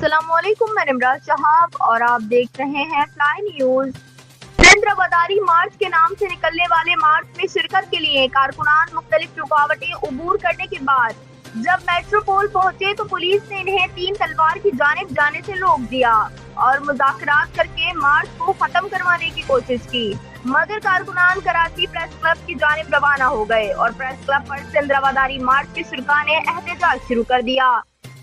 अस्सलामुअलैकुम, मैं इमरान शहाब और आप देख रहे हैं फ्लाई न्यूज। सिंध रवादारी मार्च के नाम से निकलने वाले मार्च में शिरकत के लिए कारकुनान मुख्तलिफ रुकावटें उबूर करने के बाद जब मेट्रोपोल पहुंचे तो पुलिस ने इन्हें 3 तलवार की जानिब जाने से रोक दिया और मुज़ाकरात करके मार्च को खत्म करवाने की कोशिश की, मगर कारकुनान कराची प्रेस क्लब की जानिब रवाना हो गए और प्रेस क्लब पर सिंध रवादारी मार्च के शुरका ने एहतजाज शुरू कर दिया।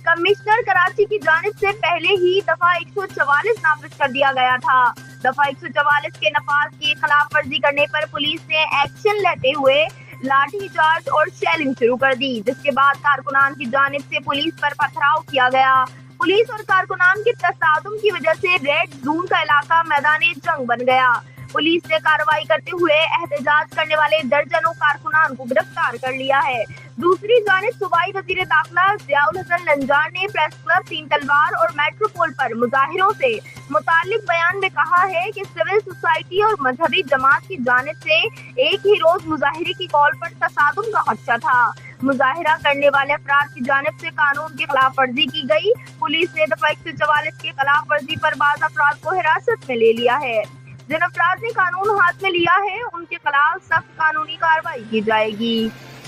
कमिश्नर कराची की जानिब से पहले ही दफा 144 नाफिज कर दिया गया था। दफा 144 के नफाज की खिलाफ वर्जी करने पर पुलिस ने एक्शन लेते हुए लाठीचार्ज और शेलिंग शुरू कर दी, जिसके बाद कारकुनान की जानिब से पुलिस पर पथराव किया गया। पुलिस और कारकुनान के तसादुम की वजह से रेड जोन का इलाका मैदाने जंग बन गया। पुलिस ने कार्रवाई करते हुए एहतजाज करने वाले दर्जनों कारकुनान को गिरफ्तार कर लिया है। दूसरी जानिब सूबाई वजीर दाखिला जियाउल हसन लंजार ने प्रेस क्लब 3 तलवार और मेट्रोपोल पर मुजाहिरों से मुतालिक बयान में कहा है कि सिविल सोसाइटी और मजहबी जमात की जानिब से एक ही रोज मुजाहिरे की कॉल पर तसादुम का खदशा था। मुजाहिरा करने वाले अफराद की जानिब से कानून की खिलाफ वर्जी की गई। पुलिस ने दफा 144 की खिलाफ वर्जी पर बाज़ अफराद को हिरासत में ले लिया है। जिन अफराद ने कानून हाथ में लिया है उनके खिलाफ सख्त कानूनी कार्रवाई की जाएगी।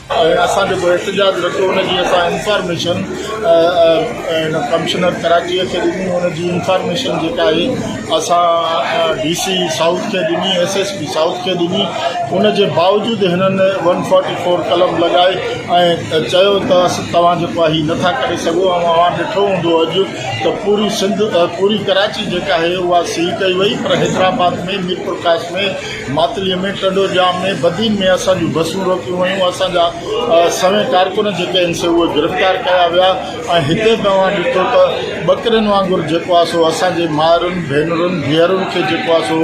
असां जेको एहतजाज रखियो उनजी असां इंफॉर्मेशन कमिश्नर कराची खे ॾिनी। उनजी इंफॉर्मेशन जेका आहे असां DC साउथ खे ॾिनी, SSP साउथ खे ॾिनी। उनजे बावजूदि हिननि 144 कलम लॻाए ऐं चयो त तव्हां जेको आहे हीउ नथा करे सघो। अवां ॾिठो हूंदो अॼु त पूरी सिंध पूरी कराची जेका आहे उहा सील कई वई, पर हैदराबाद में, मीरपुर कास में, मातलीअ में, टंडोजाम में, बदीन में असांजूं बसूं रोकियूं वयूं। असांजा समय कारकुन जेके आहिनि से उहे गिरफ़्तार कया विया ऐं हिते तव्हां ॾिठो त बकरियुनि वांगुरु जेको आहे सो असांजे माउरुनि, भेनरुनि, धीअरुनि खे जेको आहे सो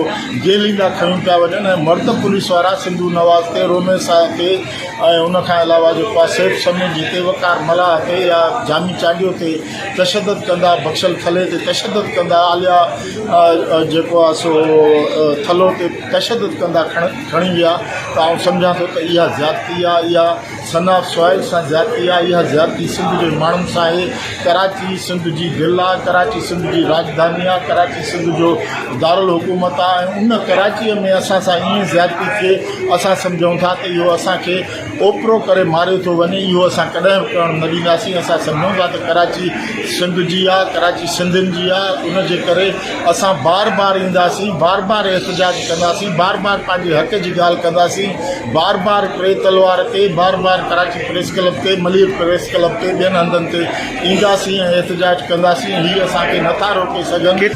जेलींदा खयूं पिया वञनि ऐं मर्द पुलिस वारा सिंधू नवाज़ ते, रोमे साहिब ते ऐं उनखां अलावा जेको आहे सैफ समीर ते, वकार मलाह ते या जामी चांडियो ते तशदद कंदा, बख्शल थले ते तशदद कंदा, आलिया जेको आहे सो थलो ते तशदद कंदा खणी विया। त आउं सम्झां थो त इहा ज़्यादती आहे, इहा सनाफ सोइल सां ज़्यादती आहे, इहा ज़्यादती सिंध जे माण्हुनि सां आहे। कराची सिंध जी दिलि आहे, कराची सिंध जी राजधानी आहे, कराची सिंध जो दारुल हुकूमत आहे ऐं उन कराचीअ में असां सां ईअं ज़्यादती थिए असां सम्झूं था त इहो असांखे ओपरो करे मारे थो वञे। इहो असां कॾहिं बि करणु न ॾींदासीं। असां सम्झूं था त कराची सिंध जी आहे, कराची सिंधियुनि जी आहे। उनजे करे असां बार बार ईंदासीं, बार बार एहतजाज कंदासीं, बार बार पंहिंजे हक़ जी ॻाल्हि कंदासीं, बार बार टे तलवार ते, बार बार कराची प्रेस क्लब ते, मलिर प्रेस क्लब ते, ॿियनि हंधनि ते ईंदासीं ऐं एहतजाज कंदासीं। हीअ असांखे नथा रोके सघनि।